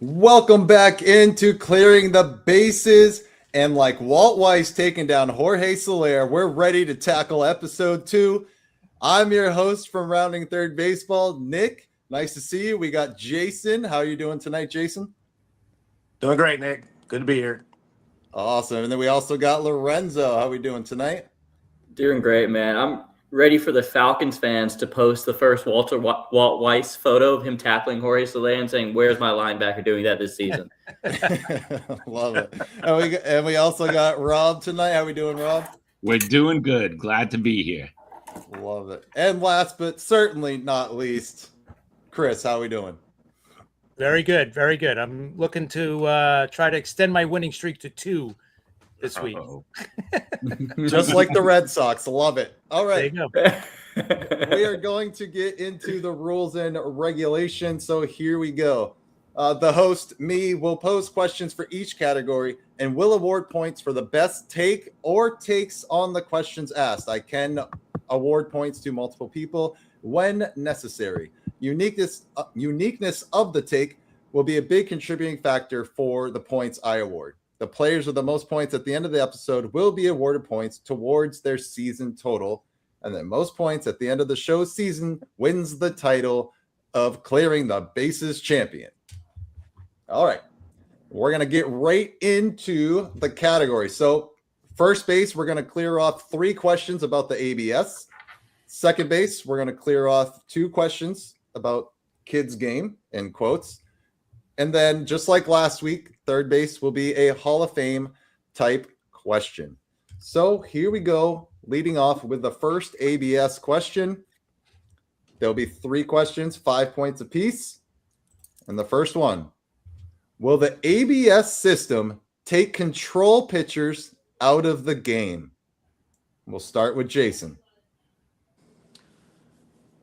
Welcome back into Clearing the Bases. And like Walt Weiss taking down Jorge Soler, we're ready to tackle episode 2. I'm your host from Rounding Third Baseball, Nick. Nice to see you. We got Jason. How are you doing tonight, Jason? Doing great, Nick. Good to be here. Awesome. And then we also got Lorenzo. How are we doing tonight? Doing great, man. I'm ready for the Falcons fans to post the first Walt Weiss photo of him tackling Jorge Soler and saying, "Where's my linebacker doing that this season?" Love it. And we also got Rob tonight. How are we doing, Rob? We're doing good. Glad to be here. Love it. And last but certainly not least, Chris, how are we doing? Very good. Very good. I'm looking to try to extend my winning streak to 2 this week. Just like the Red Sox. Love it. All right. There you go. We are going to get into the rules and regulations. So here we go. The host, me, will pose questions for each category and will award points for the best take or takes on the questions asked. I can award points to multiple people when necessary. Uniqueness of the take will be a big contributing factor for the points I award. The players with the most points at the end of the episode will be awarded points towards their season total, and then most points at the end of the show's season wins the title of Clearing the Bases champion. All right, we're going to get right into the category. So first base, we're going to clear off 3 questions about the ABS. Second base, we're going to clear off 2 questions about kids game, in quotes. And then just like last week, third base will be a Hall of Fame type question. So here we go, leading off with the first ABS question. There'll be 3 questions, 5 points apiece. And the first one, will the ABS system take control pitchers out of the game? We'll start with Jason.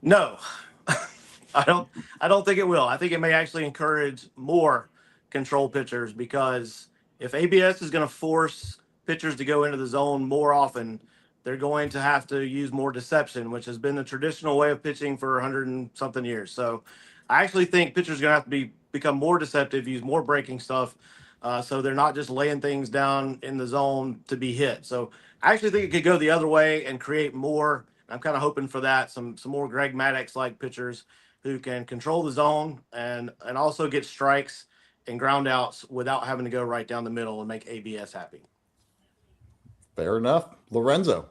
No, I don't think it will. I think it may actually encourage more control pitchers, because if ABS is going to force pitchers to go into the zone more often, they're going to have to use more deception, which has been the traditional way of pitching for 100 and something years. So I actually think pitchers are going to have to become more deceptive, use more breaking stuff, so they're not just laying things down in the zone to be hit. So I actually think it could go the other way and create more. I'm kind of hoping for that, some more Greg Maddux-like pitchers who can control the zone and also get strikes and ground outs without having to go right down the middle and make ABS happy. Fair enough. Lorenzo.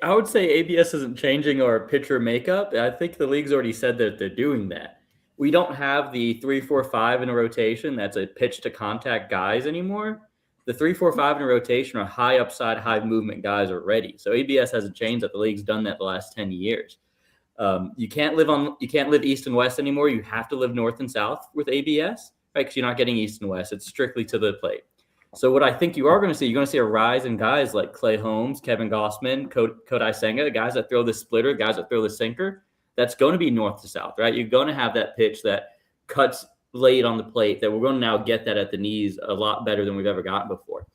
I would say ABS isn't changing our pitcher makeup. I think the league's already said that they're doing that. We don't have the 3-4-5 in a rotation that's a pitch to contact guys anymore. The 3-4-5 in a rotation are high upside, high movement guys already. So ABS hasn't changed that. The league's done that the last 10 years. You can't live east and west anymore. You have to live north and south with ABS, right? Because you're not getting east and west. It's strictly to the plate. So what I think you are going to see, you're going to see a rise in guys like Clay Holmes, Kevin Gossman, Kodai Senga, guys that throw the splitter, guys that throw the sinker. That's going to be north to south, right? You're going to have that pitch that cuts late on the plate, that we're going to now get that at the knees a lot better than we've ever gotten before.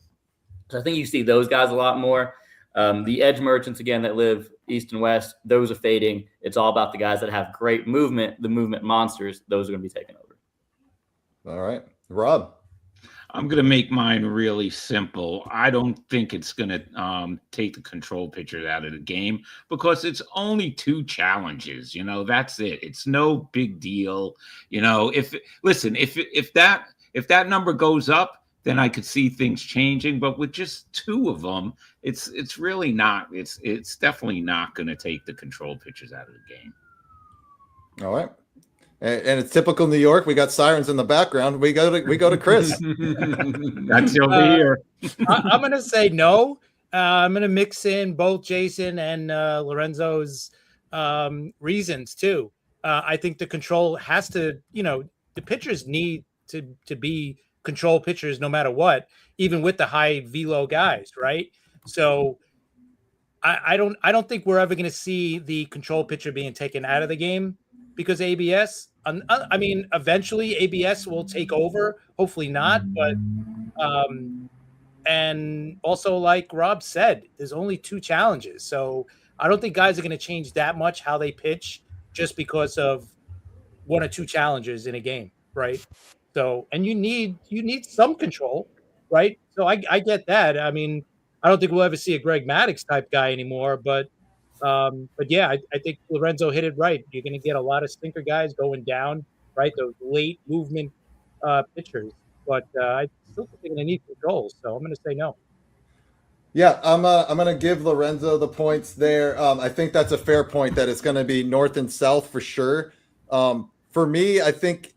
So I think you see those guys a lot more. The edge merchants, again, that live east and west, those are fading. It's all about the guys that have great movement, the movement monsters. Those are going to be taken over. All right. Rob. I'm going to make mine really simple. I don't think it's going to take the control pitchers out of the game, because it's only 2 challenges. That's it. It's no big deal. If that number goes up, then I could see things changing. But with just 2 of them, it's really not. It's definitely not going to take the control pitchers out of the game. All right. And it's typical New York. We got sirens in the background. We go to Chris. That's over here. I'm going to say no. I'm going to mix in both Jason and Lorenzo's reasons too. I think the control has to, the pitchers need to be control pitchers no matter what, even with the high velo guys, right? So I don't think we're ever going to see the control pitcher being taken out of the game because ABS. I mean, eventually ABS will take over. Hopefully not, but and also like Rob said, there's only 2 challenges, so I don't think guys are going to change that much how they pitch just because of 1 or 2 challenges in a game, right? So, and you need some control, right? So I get that. I mean, I don't think we'll ever see a Greg Maddux type guy anymore, but yeah, I think Lorenzo hit it right. You're going to get a lot of stinker guys going down, right? Those late movement pitchers, but I still think they're going to need control. So I'm going to say no. Yeah, I'm gonna give Lorenzo the points there. I think that's a fair point that it's gonna be north and south for sure. For me, I think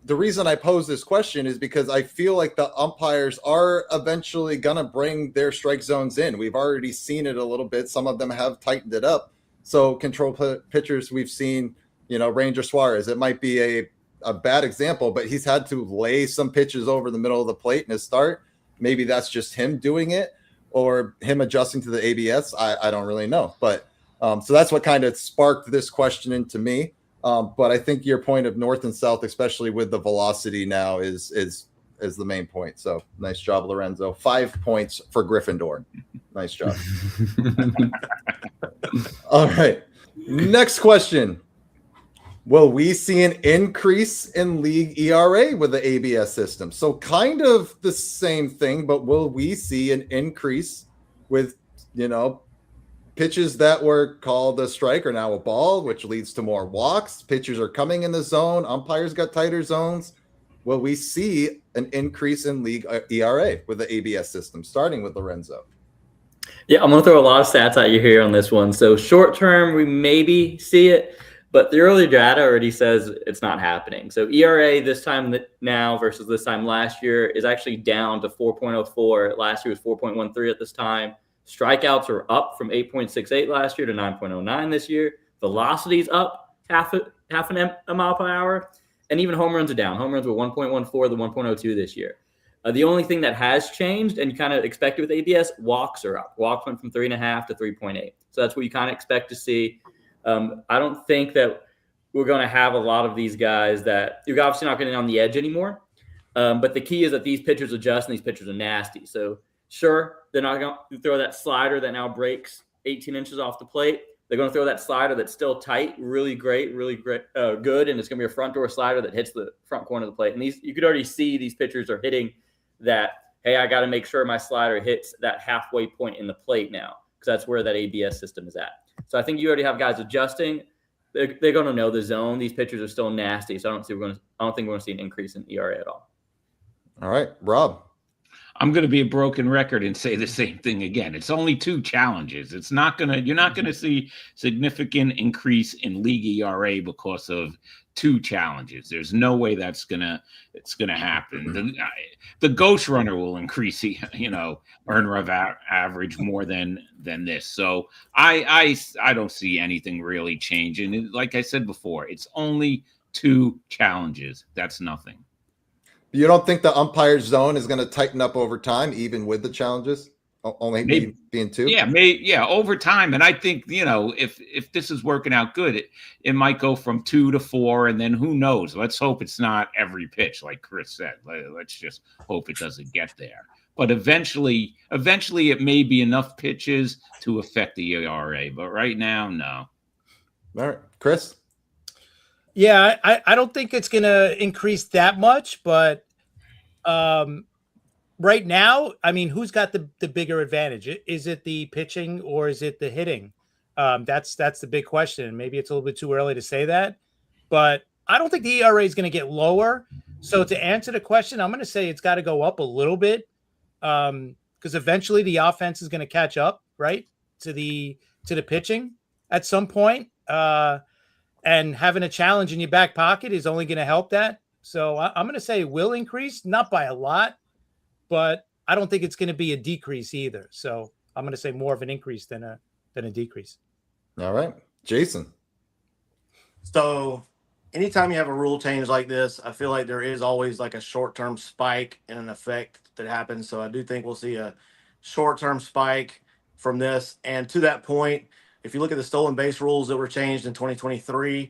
the reason I pose this question is because I feel like the umpires are eventually gonna bring their strike zones in. We've already seen it a little bit. Some of them have tightened it up. So pitchers we've seen, Ranger Suarez. It might be a bad example, but he's had to lay some pitches over the middle of the plate in his start. Maybe that's just him doing it, or him adjusting to the ABS. I don't really know. But so that's what kind of sparked this question into me. But I think your point of north and south, especially with the velocity now, is the main point. So nice job, Lorenzo. 5 points for Gryffindor. Nice job. All right. Next question. Will we see an increase in league ERA with the ABS system? So kind of the same thing, but will we see an increase with, pitches that were called a strike are now a ball, which leads to more walks. Pitchers are coming in the zone. Umpires got tighter zones. Will we see an increase in league ERA with the ABS system, starting with Lorenzo? Yeah, I'm going to throw a lot of stats at you here on this one. So short term, we maybe see it, but the early data already says it's not happening. So ERA this time now versus this time last year is actually down to 4.04. Last year was 4.13 at this time. Strikeouts are up from 8.68 last year to 9.09 this year. Velocity's up half a mile per hour. And even home runs are down. Home runs were 1.14 to 1.02 this year. The only thing that has changed, and you kind of expected with ABS, walks are up. Walks went from 3.5 to 3.8. So that's what you kind of expect to see. I don't think that we're going to have a lot of these guys that you're obviously not getting on the edge anymore. But the key is that these pitchers adjust and these pitchers are nasty. So sure, they're not going to throw that slider that now breaks 18 inches off the plate. They're going to throw that slider that's still tight, really great, good, and it's going to be a front door slider that hits the front corner of the plate. And you could already see these pitchers are hitting that, hey, I got to make sure my slider hits that halfway point in the plate now, because that's where that ABS system is at. So I think you already have guys adjusting. They're going to know the zone. These pitchers are still nasty, so I don't think we're going to see an increase in ERA at all. All right, Rob. I'm going to be a broken record and say the same thing again. It's only 2 challenges. You're not going to see significant increase in league ERA because of 2 challenges. There's no way it's going to happen. The ghost runner will increase, earn run average more than this. So I don't see anything really changing. Like I said before, it's only 2 challenges. That's nothing. You don't think the umpire zone is going to tighten up over time, even with the challenges? Only being 2? Yeah, over time. And I think, if this is working out good, it might go from 2 to 4, and then who knows? Let's hope it's not every pitch, like Chris said. Let's just hope it doesn't get there. But eventually it may be enough pitches to affect the ERA. But right now, no. All right, Chris? Yeah, I don't think it's going to increase that much, but right now, I mean, who's got the bigger advantage? Is it the pitching or is it the hitting? That's the big question. Maybe it's a little bit too early to say that, but I don't think the ERA is going to get lower. So to answer the question, I'm going to say it's got to go up a little bit because eventually the offense is going to catch up, right, to the pitching at some point. And having a challenge in your back pocket is only going to help that. So I'm going to say it will increase, not by a lot, but I don't think it's going to be a decrease either. So I'm going to say more of an increase than a decrease. All right, Jason. So anytime you have a rule change like this, I feel like there is always like a short-term spike and an effect that happens. So I do think we'll see a short-term spike from this. And to that point, if you look at the stolen base rules that were changed in 2023,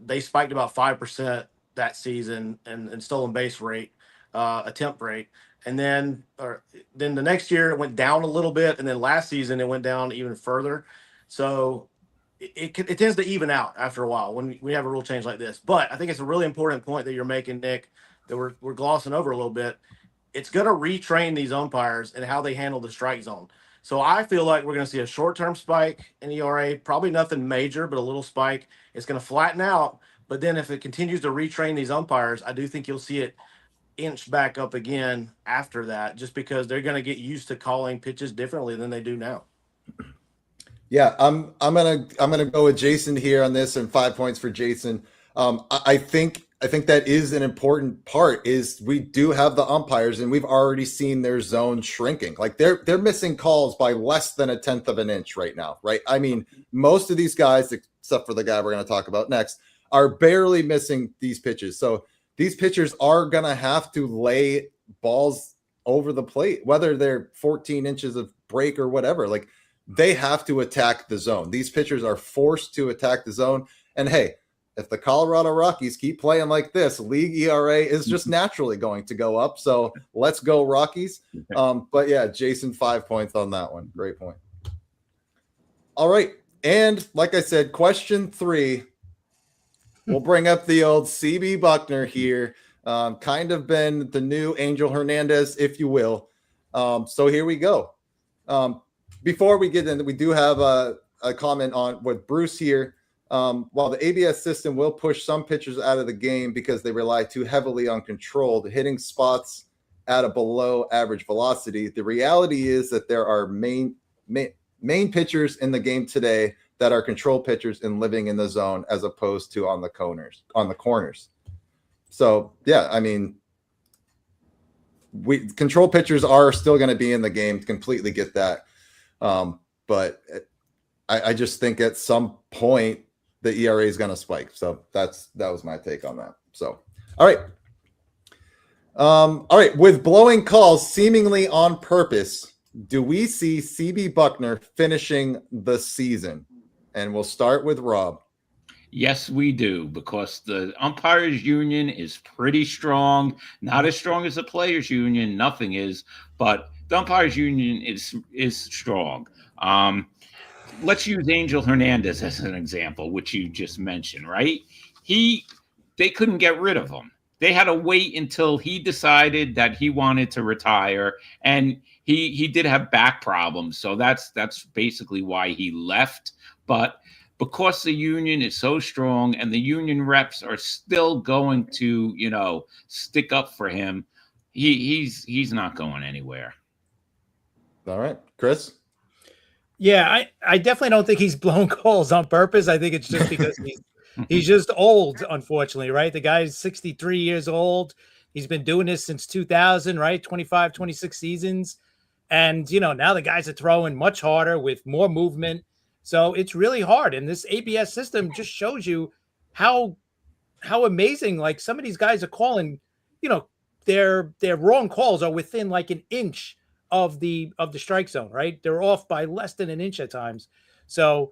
they spiked about 5% that season in stolen base rate, attempt rate. And then the next year it went down a little bit. And then last season it went down even further. So it tends to even out after a while when we have a rule change like this. But I think it's a really important point that you're making, Nick, that we're glossing over a little bit. It's going to retrain these umpires and how they handle the strike zone. So I feel like we're going to see a short-term spike in ERA, probably nothing major, but a little spike. It's going to flatten out. But then if it continues to retrain these umpires, I do think you'll see it inch back up again after that, just because they're going to get used to calling pitches differently than they do now. Yeah, I'm gonna go with Jason here on this, and 5 points for Jason. I think that is an important part. Is we do have the umpires, and we've already seen their zone shrinking. Like they're missing calls by less than 1/10 of an inch right now, right? I mean, most of these guys, except for the guy we're going to talk about next, are barely missing these pitches. So these pitchers are going to have to lay balls over the plate, whether they're 14 inches of break or whatever. Like they have to attack the zone. These pitchers are forced to attack the zone. And hey, if the Colorado Rockies keep playing like this, league ERA is just naturally going to go up. So let's go Rockies. But yeah, Jason, 5 points on that one. Great point. All right. And like I said, question 3, we'll bring up the old CB Buckner here. Kind of been the new Angel Hernandez, if you will. So here we go. Before we get in, we do have a comment on with Bruce here. While the ABS system will push some pitchers out of the game because they rely too heavily on controlled hitting spots at a below average velocity, the reality is that there are main pitchers in the game today that are control pitchers and living in the zone as opposed to on the corners. So yeah, I mean, control pitchers are still going to be in the game. Completely get that. But I just think at some point the ERA is going to spike. So that was my take on that. So, all right. All right. With blowing calls seemingly on purpose, do we see CB Buckner finishing the season? And we'll start with Rob. Yes, we do, because the umpires union is pretty strong. Not as strong as the players union. Nothing is, but the umpires union is strong. Let's use Angel Hernandez as an example, which you just mentioned, right? They couldn't get rid of him. They had to wait until he decided that he wanted to retire, and he did have back problems, so that's basically why he left. But because the union is so strong and the union reps are still going to, stick up for him, he's not going anywhere. All right, Chris. Yeah, I definitely don't think he's blown calls on purpose. I think it's just because he's just old, unfortunately, right? The guy's 63 years old. He's been doing this since 2000, right? 25, 26 seasons. And, now the guys are throwing much harder with more movement. So it's really hard. And this ABS system just shows you how amazing, like some of these guys are calling, their wrong calls are within like an inch of the strike zone, right? They're off by less than an inch at times. So,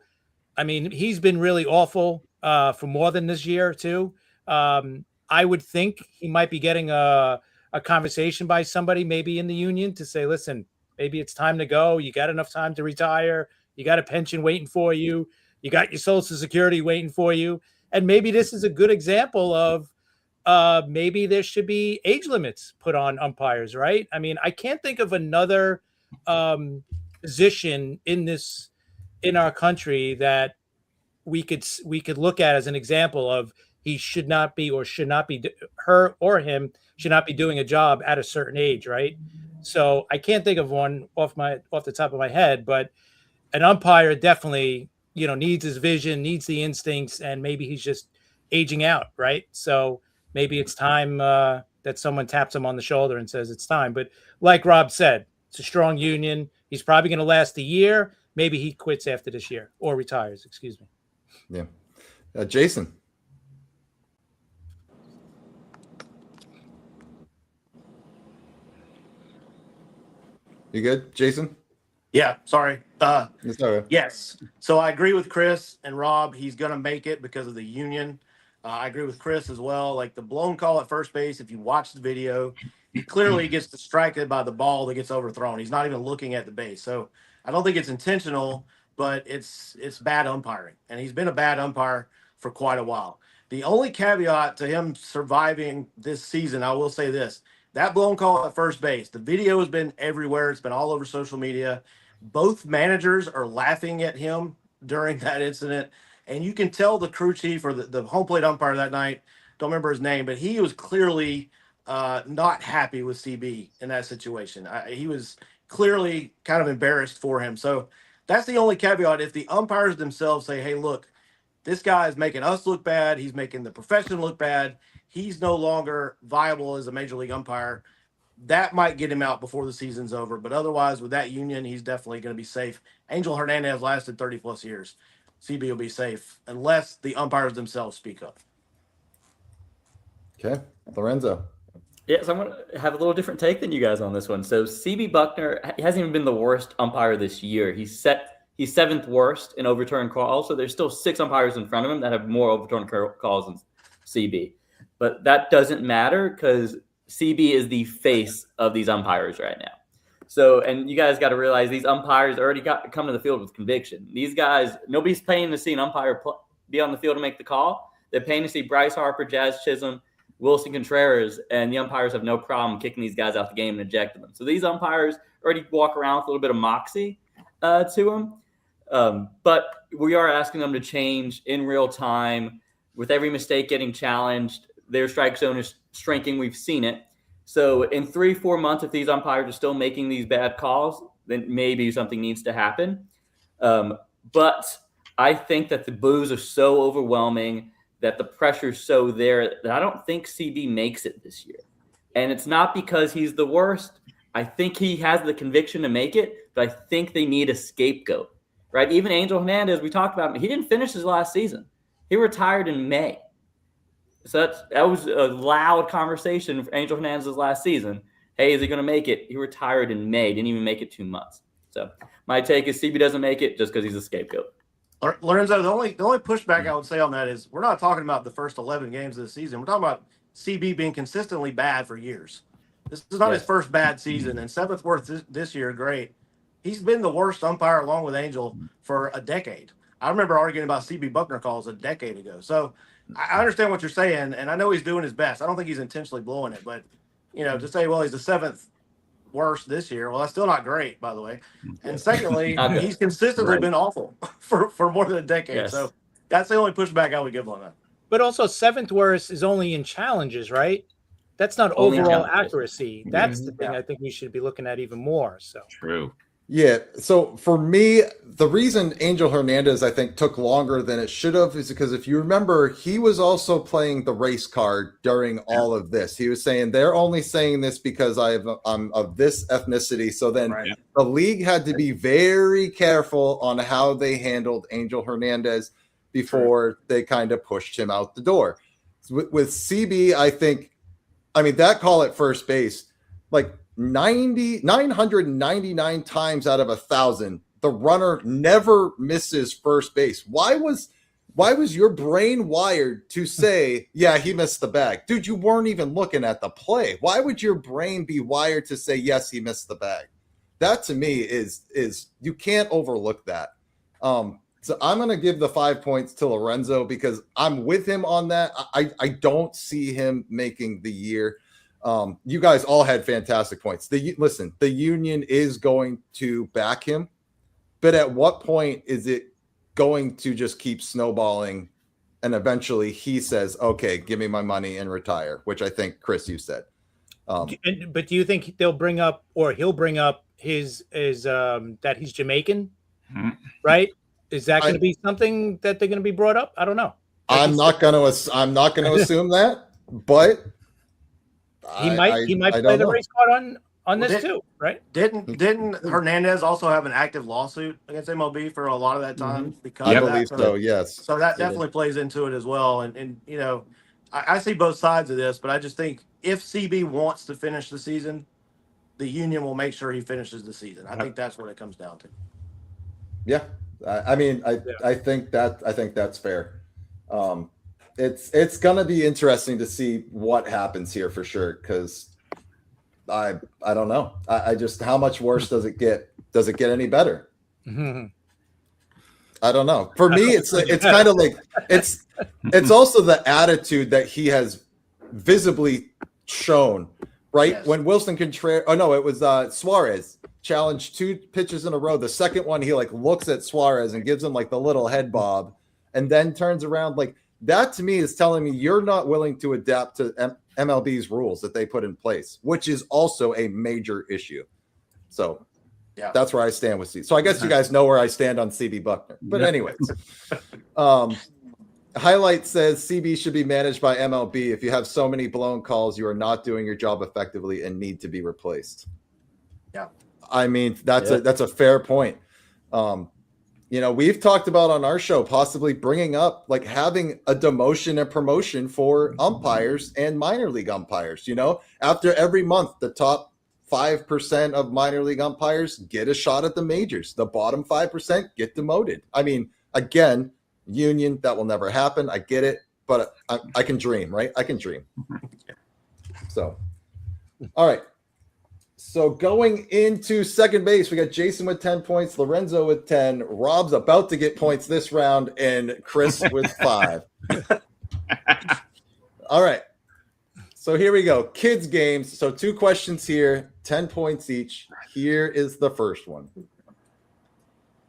I mean, he's been really awful for more than this year too. I would think he might be getting a conversation by somebody maybe in the union to say, listen, maybe it's time to go. You got enough time to retire. You got a pension waiting for you. You got your Social Security waiting for you. And maybe this is a good example of maybe there should be age limits put on umpires, right? I mean, I can't think of another position in our country that we could look at as an example of he should not be or should not be, her or him should not be doing a job at a certain age, right? So I can't think of one off the top of my head, but an umpire definitely, needs his vision, needs the instincts, and maybe he's just aging out, right? So maybe it's time that someone taps him on the shoulder and says it's time. But like Rob said, it's a strong union. He's probably going to last a year. Maybe he quits after this year or retires, excuse me. Yeah. Jason. You good, Jason? Yeah, sorry. It's all right. Yes. So I agree with Chris and Rob. He's going to make it because of the union. I agree with Chris as well. Like the blown call at first base, if you watch the video, he clearly gets distracted by the ball that gets overthrown. He's not even looking at the base. So I don't think it's intentional, but it's bad umpiring, and he's been a bad umpire for quite a while. The only caveat to him surviving this season, I will say this: that blown call at first base, the video has been everywhere. It's been all over social media. Both managers are laughing at him during that incident, and you can tell the crew chief or the home plate umpire that night, don't remember his name, but he was clearly not happy with CB in that situation. He was clearly kind of embarrassed for him. So that's the only caveat. If the umpires themselves say, hey, look, this guy is making us look bad, he's making the profession look bad, he's no longer viable as a major league umpire, that might get him out before the season's over. But otherwise, with that union, he's definitely going to be safe. Angel Hernandez lasted 30 plus years. CB will be safe unless the umpires themselves speak up. Okay, Lorenzo. Yeah, so I'm going to have a little different take than you guys on this one. So CB Buckner, he hasn't even been the worst umpire this year. He's seventh worst in overturned calls. So there's still 6 umpires in front of him that have more overturned calls than CB. But that doesn't matter because CB is the face of these umpires right now. So, and you guys got to realize these umpires already come to the field with conviction. These guys, nobody's paying to see an umpire be on the field to make the call. They're paying to see Bryce Harper, Jazz Chisholm, Wilson Contreras, and the umpires have no problem kicking these guys out the game and ejecting them. So these umpires already walk around with a little bit of moxie to them. But we are asking them to change in real time with every mistake getting challenged. Their strike zone is shrinking. We've seen it. So in 3-4 months, if these umpires are still making these bad calls, then maybe something needs to happen. But I think that the boos are so overwhelming, that the pressure's so there, that I don't think CB makes it this year. And it's not because he's the worst. I think he has the conviction to make it, but I think they need a scapegoat, right? Even Angel Hernandez, we talked about him. He didn't finish his last season. He retired in May. So that was a loud conversation for Angel Hernandez's last season. Hey, is he going to make it? He retired in May, didn't even make it 2 months. So my take is CB doesn't make it just because he's a scapegoat. Lorenzo, the only pushback I would say on that is we're not talking about the first 11 games of the season. We're talking about CB being consistently bad for years. This is not his first bad season, and 7th worst this year, great. He's been the worst umpire along with Angel for a decade. I remember arguing about CB Buckner calls a decade ago. So I understand what you're saying, and I know he's doing his best. I don't think he's intentionally blowing it, but to say, well, he's the 7th worst this year, well, that's still not great, by the way. And secondly, he's consistently been awful for more than a decade. Yes. So that's the only pushback I would give on that. But also 7th worst is only in challenges, right? That's not overall accuracy. That's the thing I think we should be looking at even more. So true. Yeah. So for me, the reason Angel Hernandez, I think, took longer than it should have is because if you remember, he was also playing the race card during all of this. He was saying they're only saying this because I'm of this ethnicity. So then the league had to be very careful on how they handled Angel Hernandez before they kind of pushed him out the door. With CB, that call at first base, like 999 times out of 1,000, the runner never misses first base. Why was your brain wired to say, yeah, he missed the bag? Dude, you weren't even looking at the play. Why would your brain be wired to say, yes, he missed the bag? That to me is you can't overlook that. So I'm going to give the 5 points to Lorenzo because I'm with him on that. I don't see him making the year. You guys all had fantastic points. Listen, the union is going to back him, but at what point is it going to just keep snowballing and eventually he says, okay, give me my money and retire, which I think, Chris, you said. But do you think he'll bring up his that he's Jamaican, right? Is that going to be something that they're going to be brought up? I don't know. I'm not going to assume that, but he might play the race card on this too, right? Didn't Hernandez also have an active lawsuit against MLB for a lot of that time? Because I believe so. Yes. So that definitely plays into it as well. And I see both sides of this, but I just think if CB wants to finish the season, the union will make sure he finishes the season. I think that's what it comes down to. Yeah. I think that's fair. It's going to be interesting to see what happens here for sure. Cause I don't know. I just, how much worse does it get? Does it get any better? Mm-hmm. I don't know. For me, it's kind of like it's also the attitude that he has visibly shown, right? Yes. When Wilson Contreras, it was Suarez challenged 2 pitches in a row. The second one, he like looks at Suarez and gives him like the little head bob, and then turns around. Like that to me is telling me you're not willing to adapt to MLB's rules that they put in place, which is also a major issue. So. Yeah, that's where I stand with CB. So I guess you guys know where I stand on CB Buckner. But anyways, Highlight says CB should be managed by MLB. If you have so many blown calls, you are not doing your job effectively and need to be replaced. Yeah, I mean that's a fair point. We've talked about on our show possibly bringing up like having a demotion and promotion for umpires and minor league umpires. After every month, the top 5% of minor league umpires get a shot at the majors. The bottom 5% get demoted. I mean, again, union, that will never happen. I get it, but I can dream, right? I can dream. So, all right. So going into second base, we got Jason with 10 points, Lorenzo with 10, Rob's about to get points this round, and Chris with 5. All right. So here we go. Kids games. So 2 questions here, 10 points each. Here is the first one.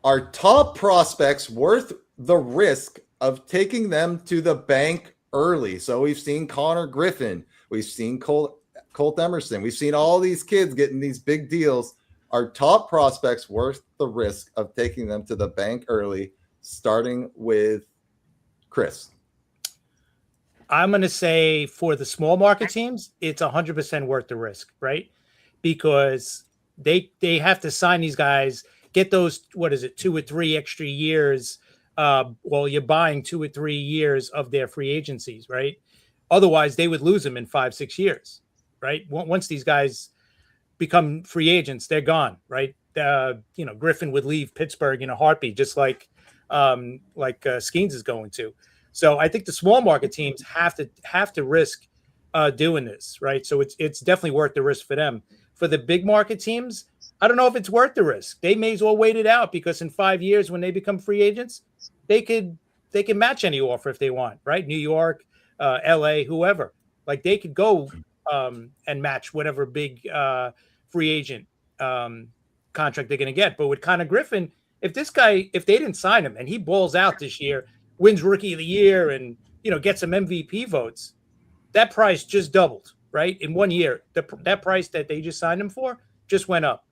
Are top prospects worth the risk of taking them to the bank early? So we've seen Connor Griffin. We've seen Colt Emerson. We've seen all these kids getting these big deals. Are top prospects worth the risk of taking them to the bank early? Starting with Chris. I'm going to say for the small market teams, it's 100% worth the risk, right? Because they have to sign these guys, get those, 2 or 3 extra years. You're buying 2 or 3 years of their free agencies, right? Otherwise, they would lose them in 5-6 years, right? Once these guys become free agents, they're gone, right? Griffin would leave Pittsburgh in a heartbeat, just like Skeens is going to. So I think the small market teams have to risk doing this, right? So it's definitely worth the risk for them. For the big market teams, I don't know if it's worth the risk. They may as well wait it out, because in 5 years when they become free agents, they can match any offer if they want, right? New York, LA, whoever. Like they could go and match whatever big free agent contract they're going to get. But with Connor Griffin, if they didn't sign him and he balls out this year, wins Rookie of the Year, and gets some MVP votes, that price just doubled, right? In 1 year, that price that they just signed him for just went up.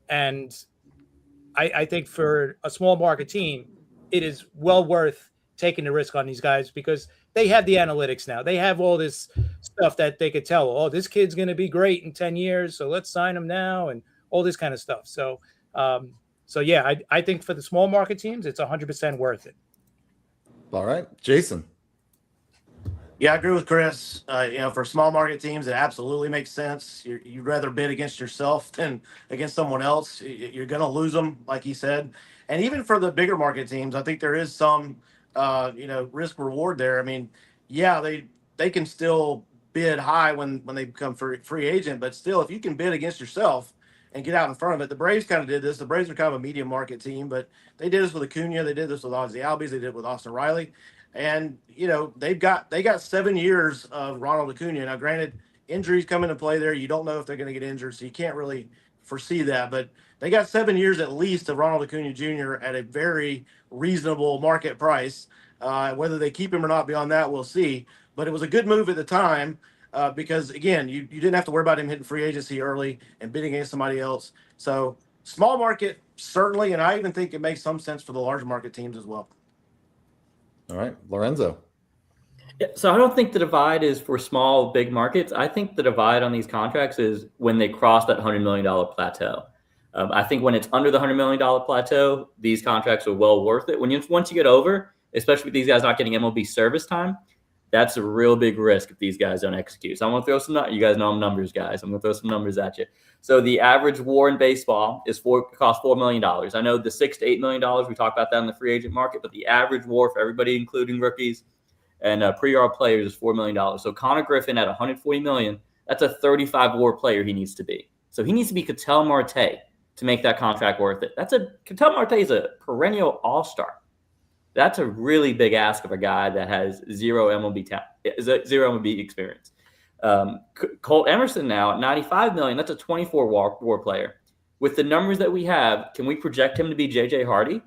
And I think for a small market team, it is well worth taking the risk on these guys, because they have the analytics now. They have all this stuff that they could tell, oh, this kid's going to be great in 10 years, so let's sign him now, and all this kind of stuff. So, I think for the small market teams, it's 100% worth it. All right, Jason. Yeah, I agree with Chris. For small market teams, it absolutely makes sense. You'd rather bid against yourself than against someone else. You're going to lose them, like he said. And even for the bigger market teams, I think there is some, risk reward there. I mean, yeah, they can still bid high when they become free agent, but still, if you can bid against yourself and get out in front of it. The Braves kind of did this. The Braves are kind of a medium market team, but they did this with Acuna. They did this with Ozzie Albies. They did it with Austin Riley. And, they got 7 years of Ronald Acuna. Now, granted, injuries come into play there. You don't know if they're going to get injured, so you can't really foresee that. But they got 7 years at least of Ronald Acuna Jr. at a very reasonable market price. Whether they keep him or not beyond that, we'll see. But it was a good move at the time. Because, again, you didn't have to worry about him hitting free agency early and bidding against somebody else. So small market, certainly, and I even think it makes some sense for the large market teams as well. All right, Lorenzo. Yeah, so I don't think the divide is for small, big markets. I think the divide on these contracts is when they cross that $100 million plateau. I think when it's under the $100 million plateau, these contracts are well worth it. Once you get over, especially with these guys not getting MLB service time, that's a real big risk if these guys don't execute. So I'm going to throw some, you guys know I'm numbers guys. I'm going to throw some numbers at you. So the average WAR in baseball costs $4 million. I know the $6 to $8 million, we talked about that in the free agent market, but the average WAR for everybody, including rookies and pre-yard players, is $4 million. So Connor Griffin at $140 million, that's a 35 WAR player he needs to be. So he needs to be Ketel Marte to make that contract worth it. Ketel Marte is a perennial all-star. That's a really big ask of a guy that has zero MLB experience. Colt Emerson now at $95 million. That's a 24 WAR player. With the numbers that we have, can we project him to be JJ Hardy?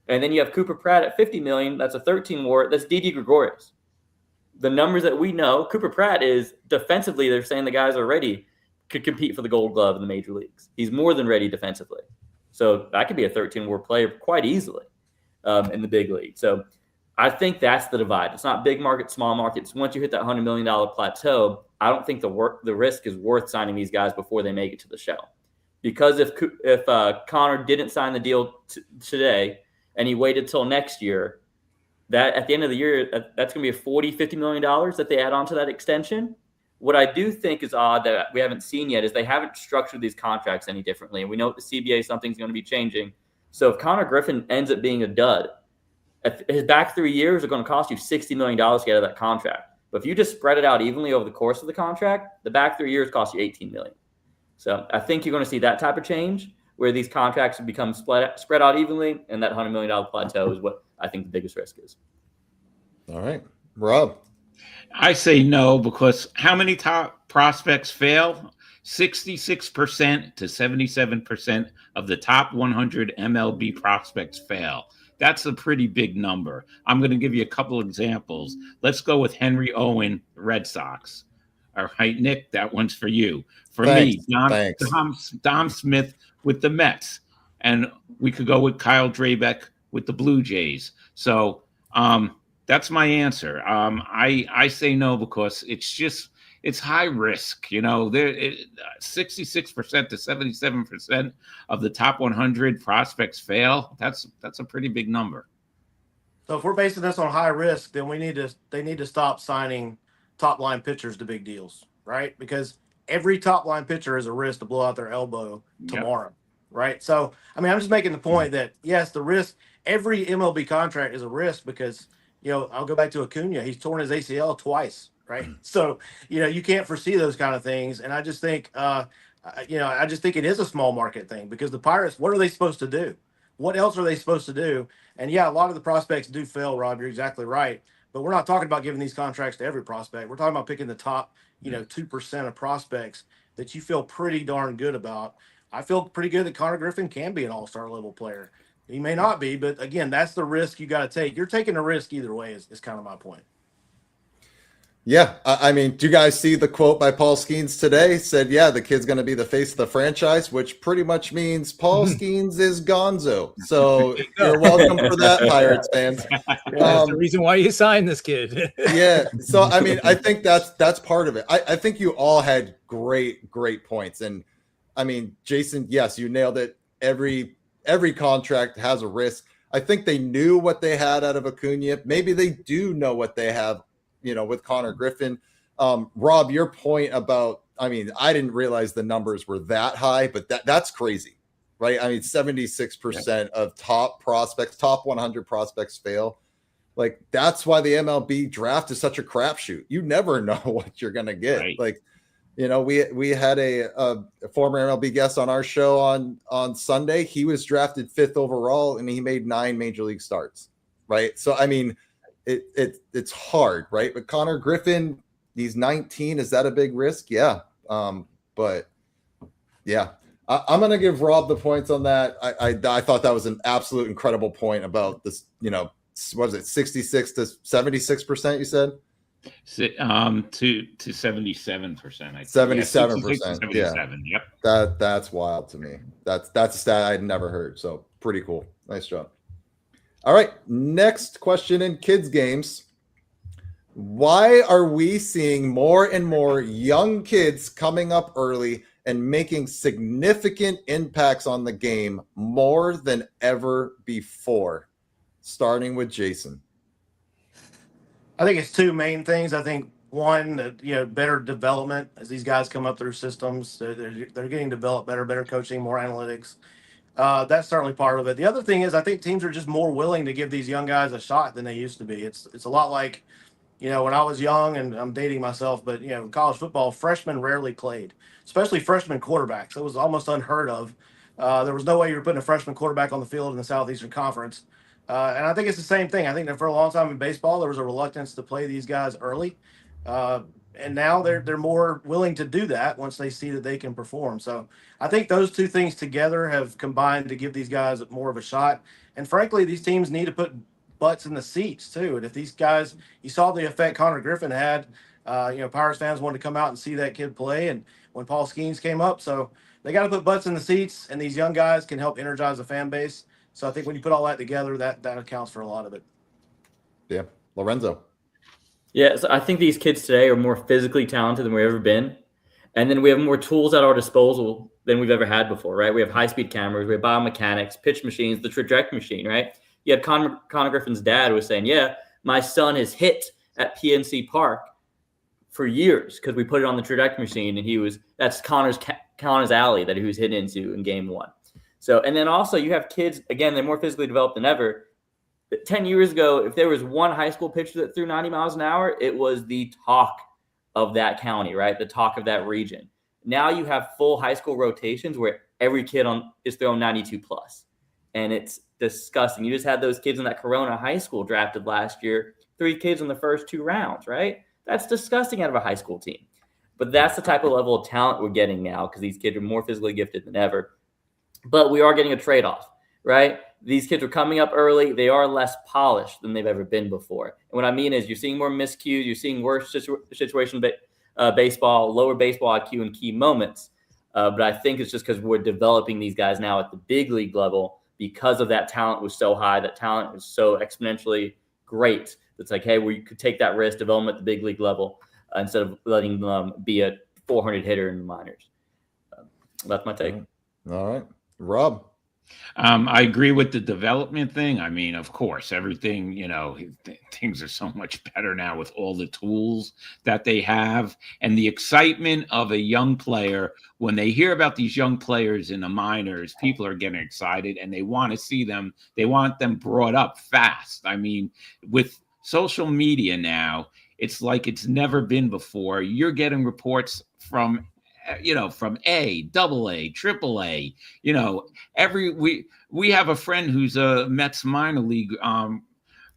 And then you have Cooper Pratt at $50 million. That's a 13 WAR. That's Didi Gregorius. The numbers that we know, Cooper Pratt is defensively. They're saying the guys are ready, could compete for the Gold Glove in the major leagues. He's more than ready defensively. So that could be a 13 WAR player quite easily in the big league. So I think that's the divide. It's not big market, small markets. Once you hit that $100 million plateau, I don't think the risk is worth signing these guys before they make it to the show. Because if Connor didn't sign the deal today and he waited till next year, that at the end of the year, that's going to be a $40-50 million that they add on to that extension. What I do think is odd that we haven't seen yet is they haven't structured these contracts any differently. And we know at the CBA, something's going to be changing. So if Connor Griffin ends up being a dud, his back 3 years are going to cost you $60 million to get out of that contract. But if you just spread it out evenly over the course of the contract, the back 3 years cost you $18 million. So I think you're going to see that type of change where these contracts become spread out evenly, and that $100 million plateau is what I think the biggest risk is. All right, Rob. I say no, because how many top prospects fail? 66% to 77% of the top 100 MLB prospects fail. That's a pretty big number. I'm going to give you a couple examples. Let's go with Henry Owen, Red Sox. All right, Nick, that one's for you. For Thanks. me, Dom Smith with the Mets. And we could go with Kyle Drabeck with the Blue Jays. So that's my answer. I say no because it's high risk. 66% to 77% of the top 100 prospects fail. That's a pretty big number. So if we're basing this on high risk, then they need to stop signing top line pitchers to big deals, right? Because every top line pitcher is a risk to blow out their elbow tomorrow, right? So, I mean, I'm just making the point that, yes, the risk, every MLB contract is a risk because, I'll go back to Acuna. He's torn his ACL twice, right? So, you can't foresee those kind of things. And I just think, I just think it is a small market thing because the Pirates, what are they supposed to do? What else are they supposed to do? And yeah, a lot of the prospects do fail, Rob. You're exactly right. But we're not talking about giving these contracts to every prospect. We're talking about picking the top, 2% of prospects that you feel pretty darn good about. I feel pretty good that Connor Griffin can be an all-star level player. He may not be, but again, that's the risk you got to take. You're taking a risk either way is kind of my point. Yeah. I mean, do you guys see the quote by Paul Skeens today? Said, yeah, the kid's going to be the face of the franchise, which pretty much means Paul Skeens is gonzo. So you're welcome for that, Pirates fans. That's the reason why you signed this kid. Yeah. So, I mean, I think that's part of it. I think you all had great points. And I mean, Jason, yes, you nailed it. Every contract has a risk. I think they knew what they had out of Acuna. Maybe they do know what they have, with Connor Griffin. Rob, your point about, I mean, I didn't realize the numbers were that high, but that's crazy, right? I mean, 76% of top 100 prospects fail. Like, that's why the MLB draft is such a crapshoot. You never know what you're going to get. Right. Like, we had a former MLB guest on our show on Sunday. He was drafted 5th overall and he made 9 major league starts. Right. So, I mean, it's hard, right? But Connor Griffin, he's 19. Is that a big risk? Yeah. But yeah, I'm going to give Rob the points on that. I thought that was an absolute incredible point about this, what is it? 66 to 76%, you said? To 77%. 77%. Yeah. Yep. That's wild to me. That's a stat I'd never heard. So pretty cool. Nice job. All right, next question in kids games. Why are we seeing more and more young kids coming up early and making significant impacts on the game more than ever before? Starting with Jason. I think it's 2 main things. I think one, better development as these guys come up through systems. They're getting developed better coaching, more analytics. That's certainly part of it. The other thing is I think teams are just more willing to give these young guys a shot than they used to be. It's a lot like, when I was young, and I'm dating myself, but, in college football, freshmen rarely played, especially freshman quarterbacks. It was almost unheard of. There was no way you were putting a freshman quarterback on the field in the Southeastern Conference. And I think it's the same thing. I think that for a long time in baseball, there was a reluctance to play these guys early. And now they're more willing to do that once they see that they can perform. So I think those two things together have combined to give these guys more of a shot. And frankly, these teams need to put butts in the seats too. And if these guys, you saw the effect Connor Griffin had. Pirates fans wanted to come out and see that kid play, and when Paul Skeens came up, so they got to put butts in the seats, and these young guys can help energize the fan base. So I think when you put all that together, that accounts for a lot of it. Yeah, Lorenzo. Yeah, so I think these kids today are more physically talented than we've ever been. And then we have more tools at our disposal than we've ever had before, right? We have high-speed cameras, we have biomechanics, pitch machines, the trajectory machine, right? You had Connor Griffin's dad was saying, yeah, my son has hit at PNC Park for years because we put it on the trajectory machine, and that's Connor's alley that he was hitting into in game one. So, and then also you have kids, again, they're more physically developed than ever. 10 years ago, if there was one high school pitcher that threw 90 miles an hour, it was the talk of that county, right? The talk of that region. Now you have full high school rotations where every kid is throwing 92 plus. And it's disgusting. You just had those kids in that Corona high school drafted last year, 3 kids in the first 2 rounds, right? That's disgusting out of a high school team. But that's the type of level of talent we're getting now because these kids are more physically gifted than ever. But we are getting a trade-off, right? These kids are coming up early. They are less polished than they've ever been before. And what I mean is you're seeing more miscues. You're seeing worse situation baseball, lower baseball IQ in key moments. But I think it's just because we're developing these guys now at the big league level because of that talent was so high. That talent was so exponentially great. It's like, hey, we could take that risk, develop them at the big league level instead of letting them be a 400 hitter in the minors. That's my take. All right. Rob. I agree with the development thing. I mean, of course, everything, things are so much better now with all the tools that they have and the excitement of a young player. When they hear about these young players in the minors, people are getting excited and they want to see them. They want them brought up fast. I mean, with social media now, it's like it's never been before. You're getting reports from A, double A, triple A, we have a friend who's a Mets minor league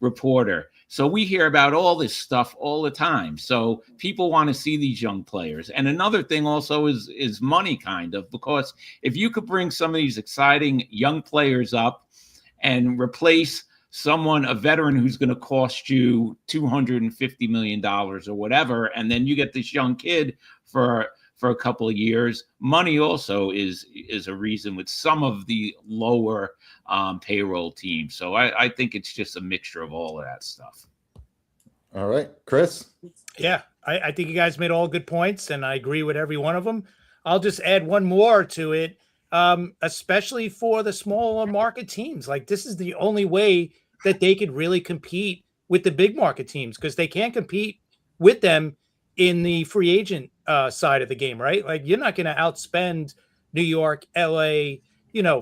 reporter. So we hear about all this stuff all the time. So people want to see these young players. And another thing also is money kind of, because if you could bring some of these exciting young players up and replace a veteran who's going to cost you $250 million or whatever, and then you get this young kid for a couple of years. Money also is a reason with some of the lower payroll teams. So I think it's just a mixture of all of that stuff. All right, Chris. Yeah, I think you guys made all good points, and I agree with every one of them. I'll just add one more to it, especially for the smaller market teams. Like, this is the only way that they could really compete with the big market teams, because they can't compete with them in the free agent side of the game, right? Like, you're not going to outspend New York, LA,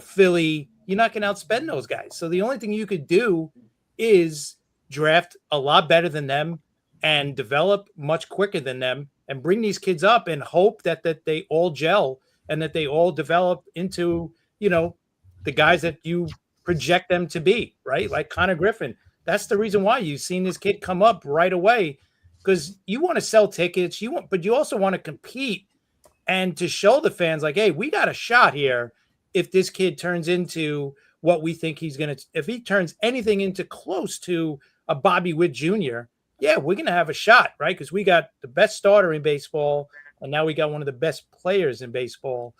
Philly. You're not going to outspend those guys. So the only thing you could do is draft a lot better than them and develop much quicker than them and bring these kids up and hope that they all gel and that they all develop into, the guys that you project them to be, right? Like Connor Griffin. That's the reason why you've seen this kid come up right away, because you want to sell tickets, but you also want to compete and to show the fans like, hey, we got a shot here. If this kid turns into what we think he's going to, if he turns anything into close to a Bobby Witt Jr., yeah, we're going to have a shot, right? Because we got the best starter in baseball, and now we got one of the best players in baseball.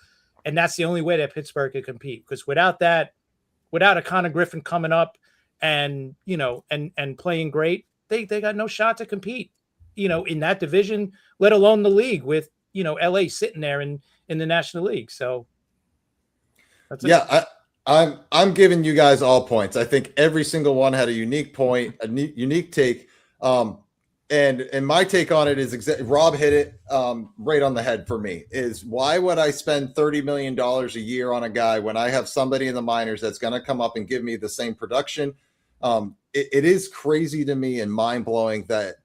And that's the only way that Pittsburgh could compete. Because without a Connor Griffin coming up and, and playing great, they got no shot to compete, in that division, let alone the league with, LA sitting there in the National League. So that's it. Yeah, I'm giving you guys all points. I think every single one had a unique point, a unique take. And my take on it is Rob hit it right on the head for me. Is why would I spend $30 million a year on a guy when I have somebody in the minors that's going to come up and give me the same production? It is crazy to me and mind blowing that,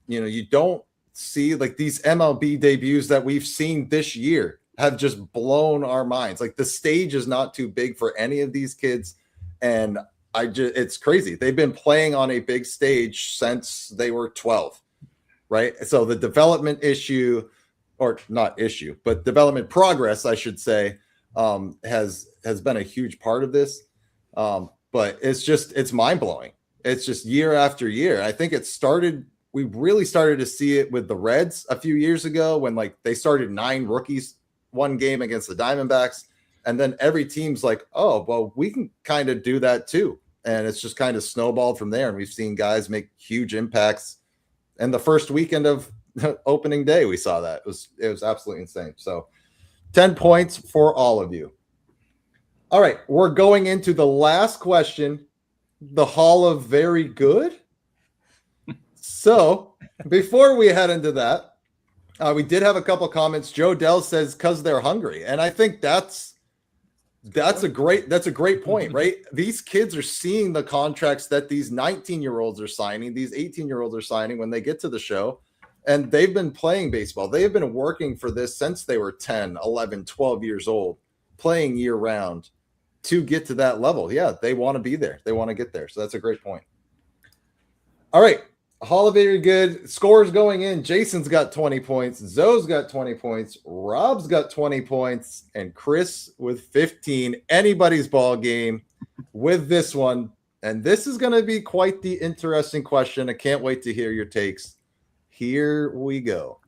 you don't see like these MLB debuts that we've seen this year have just blown our minds. Like, the stage is not too big for any of these kids. And it's crazy. They've been playing on a big stage since they were 12, right? So the development issue, or not issue, but development progress, I should say, has been a huge part of this. But it's mind blowing. It's just year after year. I think we really started to see it with the Reds a few years ago when like they started 9 rookies one game against the Diamondbacks. And then every team's like, oh, well, we can kind of do that too. And it's just kind of snowballed from there. And we've seen guys make huge impacts. And the first weekend of opening day, we saw that. It was absolutely insane. So 10 points for all of you. All right, we're going into the last question, the Hall of Very Good. So before we head into that, we did have a couple comments. Joe Dell says, because they're hungry. And I think that's a great point, right? These kids are seeing the contracts that these 19-year-olds are signing, these 18-year-olds are signing when they get to the show. And they've been playing baseball. They have been working for this since they were 10, 11, 12 years old, playing year round to get to that level. Yeah, they want to be there. They want to get there. So that's a great point. All right. Hall of Very Good. Scores going in. Jason's got 20 points. Zoe's got 20 points. Rob's got 20 points. And Chris with 15. Anybody's ball game with this one. And this is going to be quite the interesting question. I can't wait to hear your takes. Here we go.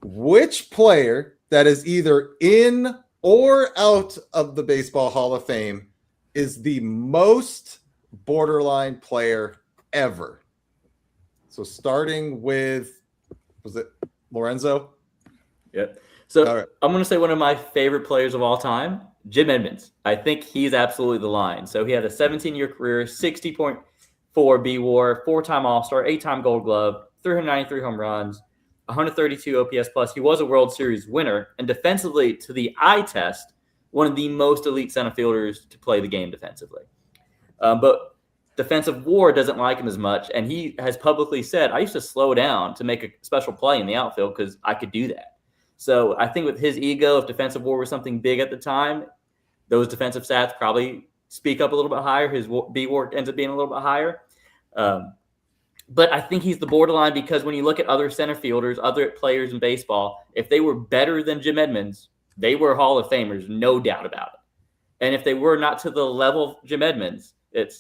Which player that is either in or out of the Baseball Hall of Fame is the most borderline player ever? So starting with, was it Lorenzo? Yep. So All right. I'm going to say one of my favorite players of all time, Jim Edmonds. I think he's absolutely the line. So he had a 17-year career, 60.4 B WAR, 4-time All-Star, 8-time Gold Glove, 393 home runs, 132 OPS plus. He was a World Series winner, and defensively, to the eye test, one of the most elite center fielders to play the game defensively. But defensive WAR doesn't like him as much, and he has publicly said, I used to slow down to make a special play in the outfield because I could do that. So I think with his ego, if defensive WAR was something big at the time, those defensive stats probably speak up a little bit higher. His B WAR ends up being a little bit higher. But I think he's the borderline because when you look at other center fielders, other players in baseball, if they were better than Jim Edmonds, they were Hall of Famers, no doubt about it. And if they were not to the level of Jim Edmonds, that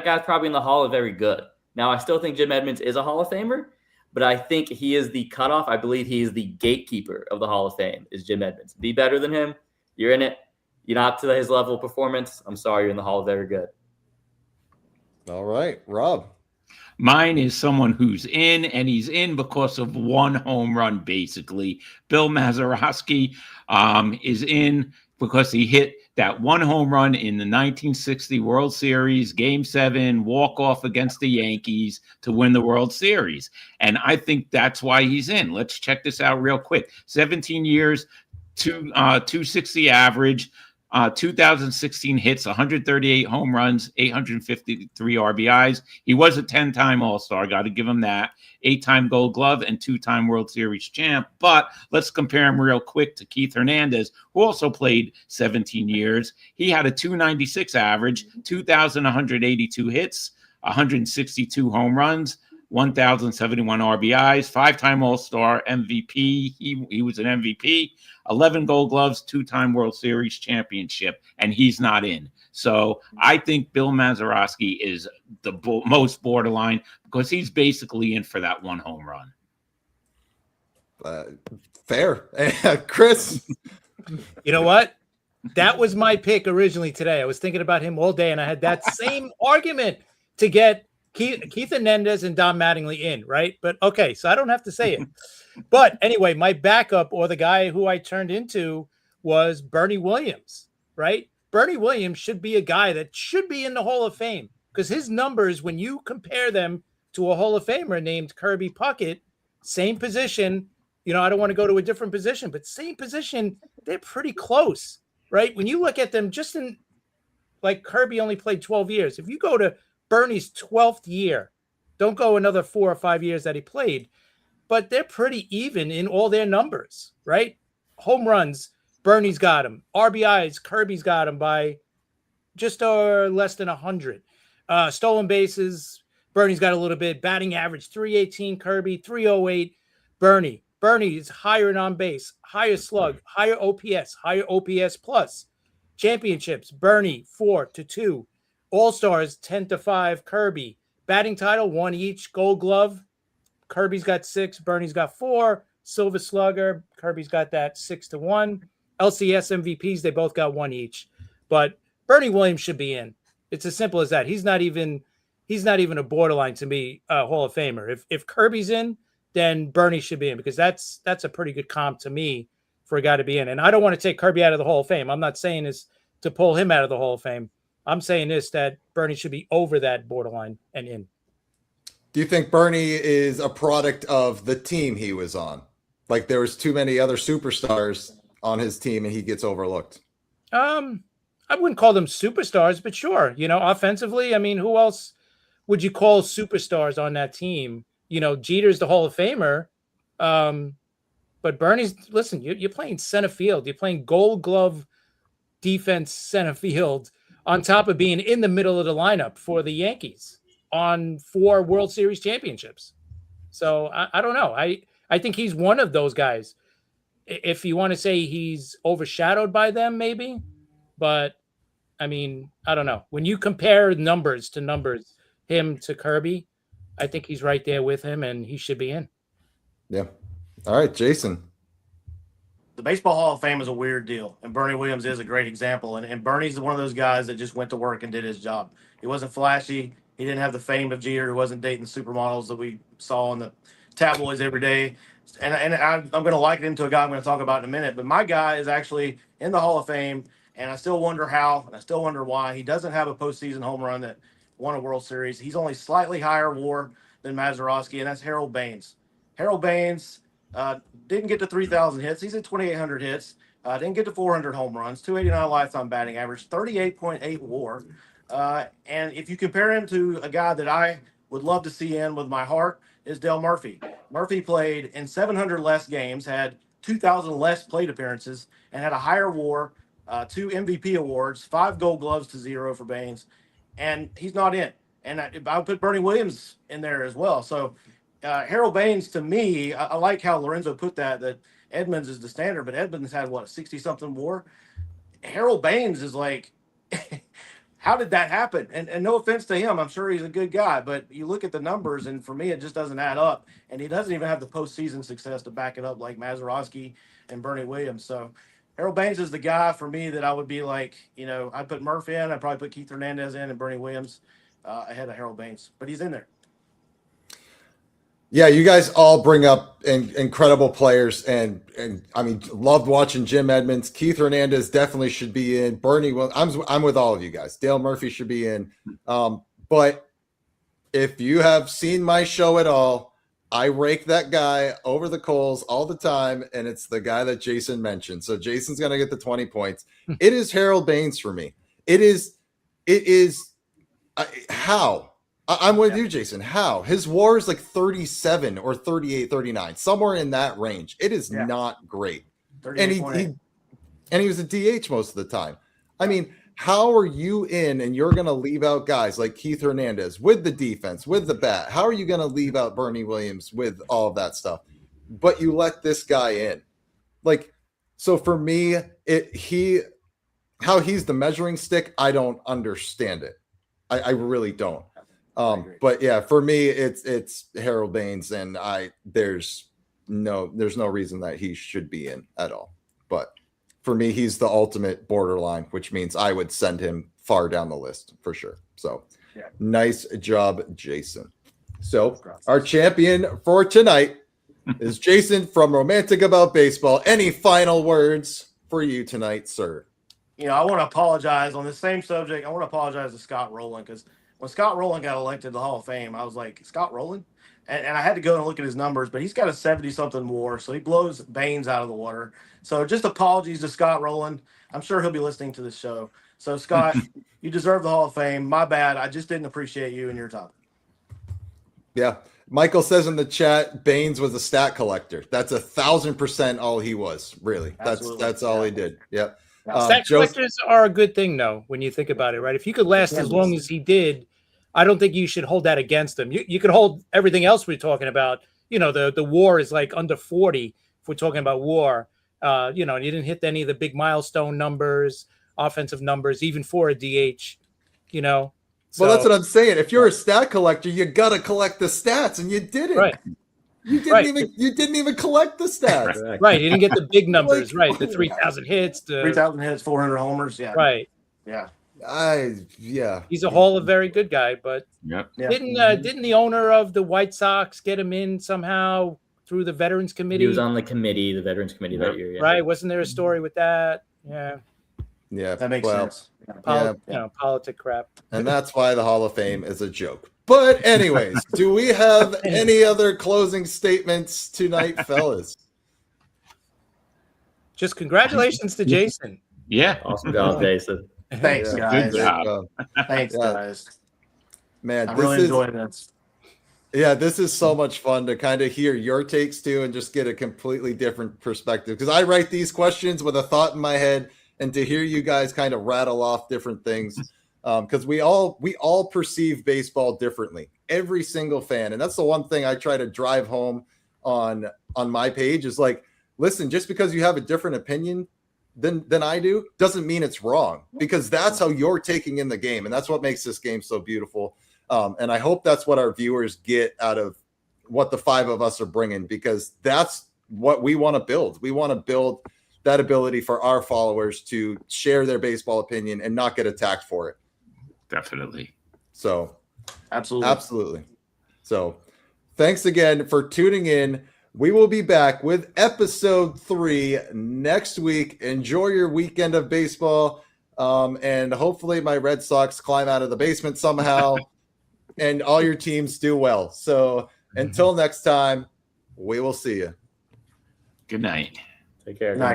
guy's probably in the Hall of Very Good. Now, I still think Jim Edmonds is a Hall of Famer, but I think he is the cutoff. I believe he is the gatekeeper of the Hall of Fame, is Jim Edmonds. Be better than him, you're in it. You're not to his level of performance, I'm sorry, you're in the Hall of Very Good. All right, Rob. Mine is someone who's in, and he's in because of one home run, basically. Bill Mazeroski is in because he hit that one home run in the 1960 World Series, Game 7, walk-off against the Yankees to win the World Series. And I think that's why he's in. Let's check this out real quick. 17 years, 260 average, 2016 hits, 138 home runs, 853 RBIs. He was a 10-time All-Star. Got to give him that. 8-time Gold Glove and 2-time World Series champ. But let's compare him real quick to Keith Hernandez, who also played 17 years. He had a 296 average, 2,182 hits, 162 home runs, 1,071 RBIs, 5-time All-Star, MVP. He was an MVP, 11 Gold Gloves, 2-time World Series championship, and he's not in. So I think Bill Mazeroski is the most borderline because he's basically in for that one home run. Fair. Chris? You know what? That was my pick originally today. I was thinking about him all day, and I had that same argument to get Keith Hernandez and Don Mattingly in, right? But okay, so I don't have to say it. But anyway, my backup, or the guy who I turned into, was Bernie Williams, right? Bernie Williams should be a guy that should be in the Hall of Fame because his numbers, when you compare them to a Hall of Famer named Kirby Puckett, same position, I don't want to go to a different position, but same position, they're pretty close, right? When you look at them, just in like Kirby only played 12 years. If you go to Bernie's 12th year, don't go another 4 or 5 years that he played, but they're pretty even in all their numbers, right? Home runs, Bernie's got him. RBIs, Kirby's got him by just less than 100. Stolen bases, Bernie's got a little bit. Batting average, 318, Kirby, 308, Bernie. Bernie is higher in on base, higher slug, higher OPS plus. Championships, Bernie 4-2. All-Stars 10-5, Kirby. Batting title, 1 each. Gold Glove, Kirby's got 6, Bernie's got 4. Silver Slugger, Kirby's got that 6-1. LCS MVPs, they both got 1 each. But Bernie Williams should be in. It's as simple as that. He's not even a borderline to me Hall of Famer. If Kirby's in, then Bernie should be in, because that's a pretty good comp to me for a guy to be in. And I don't want to take Kirby out of the Hall of Fame. I'm not saying this to pull him out of the Hall of Fame. I'm saying this, that Bernie should be over that borderline and in. Do you think Bernie is a product of the team he was on? Like there was too many other superstars on his team and he gets overlooked? I wouldn't call them superstars, but sure. Offensively, I mean, who else would you call superstars on that team? Jeter's the Hall of Famer. But Bernie's, listen, you're playing center field. You're playing Gold Glove defense center field on top of being in the middle of the lineup for the Yankees on 4 World Series championships. So I don't know. I think he's one of those guys. If you want to say he's overshadowed by them, maybe. But, I mean, I don't know. When you compare numbers to numbers, him to Kirby, I think he's right there with him, and he should be in. Yeah. All right, Jason. The Baseball Hall of Fame is a weird deal, and Bernie Williams is a great example. And Bernie's one of those guys that just went to work and did his job. He wasn't flashy. He didn't have the fame of Jeter. He wasn't dating the supermodels that we saw in the tabloids every day. And I'm going to liken him to a guy I'm going to talk about in a minute. But my guy is actually in the Hall of Fame, and I still wonder how, and I still wonder why. He doesn't have a postseason home run that won a World Series. He's only slightly higher WAR than Mazeroski, and that's Harold Baines. Harold Baines didn't get to 3,000 hits. He's at 2,800 hits. Didn't get to 400 home runs, 289 lifetime batting average, 38.8 WAR. And if you compare him to a guy that I would love to see in with my heart, is Dale Murphy. Murphy played in 700 less games, had 2,000 less plate appearances, and had a higher WAR, 2 MVP awards, 5 Gold Gloves to 0 for Baines, and he's not in. And I would put Bernie Williams in there as well. So Harold Baines, to me, I like how Lorenzo put that Edmonds is the standard, but Edmonds had, 60-something WAR? Harold Baines is like, how did that happen? And no offense to him, I'm sure he's a good guy, but you look at the numbers, and for me, it just doesn't add up. And he doesn't even have the postseason success to back it up like Mazeroski and Bernie Williams. So Harold Baines is the guy for me that I would be like, I'd put Murphy in, I'd probably put Keith Hernandez in, and Bernie Williams ahead of Harold Baines. But he's in there. Yeah, you guys all bring up incredible players, and I mean, loved watching Jim Edmonds. Keith Hernandez definitely should be in. Bernie, well, I'm with all of you guys. Dale Murphy should be in. But if you have seen my show at all, I rake that guy over the coals all the time, and it's the guy that Jason mentioned. So Jason's gonna get the 20 points. It is Harold Baines for me. It is. How? I'm with you, Jason. How? His WAR is like 37 or 38, 39, somewhere in that range. It is not great. And he was a DH most of the time. I mean, how are you in and you're going to leave out guys like Keith Hernandez with the defense, with the bat? How are you going to leave out Bernie Williams with all of that stuff? But you let this guy in. Like, so for me, how he's the measuring stick, I don't understand it. I really don't. But yeah, for me, it's Harold Baines, and there's no reason that he should be in at all. But for me, he's the ultimate borderline, which means I would send him far down the list for sure. So nice job, Jason. So our champion for tonight is Jason from Romantic About Baseball. Any final words for you tonight, sir? I want to apologize on the same subject. I want to apologize to Scott Rowland, because when Scott Rowland got elected to the Hall of Fame, I was like, Scott Rowland? And I had to go and look at his numbers, but he's got a 70-something WAR, so he blows Baines out of the water. So just apologies to Scott Rowland. I'm sure he'll be listening to this show. So, Scott, you deserve the Hall of Fame. My bad. I just didn't appreciate you and your time. Yeah. Michael says in the chat, Baines was a stat collector. That's 1,000% all he was, really. Absolutely. That's all he did. Yep. Stat Joseph, collectors are a good thing, though, when you think about it, right? If you could last as long as he did, I don't think you should hold that against him. You could hold everything else we're talking about. You know, the WAR is like under 40 if we're talking about WAR. You know, and you didn't hit any of the big milestone numbers, offensive numbers, even for a DH. You know, well, that's what I'm saying. If you're a stat collector, you gotta collect the stats, and you didn't. Right. You didn't even collect the stats. Right. You didn't get the big numbers, right? The 3,000 hits, 3,000 hits, 400 homers. Yeah. right. Yeah. He's a Hall of very good guy, but Yeah. didn't the owner of the White Sox get him in somehow through the Veterans Committee? He was on the committee, the Veterans Committee that year. Yeah. Right? Wasn't there a story with that? Yeah. Yeah, That makes sense. You know, politic crap. And that's why the Hall of Fame is a joke. But anyways, do we have any other closing statements tonight, fellas? Just congratulations to Jason. Yeah. Awesome job, Jason. Thanks, guys. Good job. Thanks, guys. Man, I really enjoyed this. Yeah, this is so much fun to kind of hear your takes too and just get a completely different perspective. Because I write these questions with a thought in my head, and to hear you guys kind of rattle off different things. Because we all perceive baseball differently, every single fan, and that's the one thing I try to drive home on my page is like, listen, just because you have a different opinion than I do doesn't mean it's wrong, because that's how you're taking in the game, and that's what makes this game so beautiful. And I hope that's what our viewers get out of what the five of us are bringing, because that's what we want to build. We want to build that ability for our followers to share their baseball opinion and not get attacked for it. Definitely. So Absolutely. So thanks again for tuning in. We will be back with episode 3 next week. Enjoy your weekend of baseball. And hopefully my Red Sox climb out of the basement somehow and all your teams do well. So until next time, we will see you. Good night. Take care. Good night,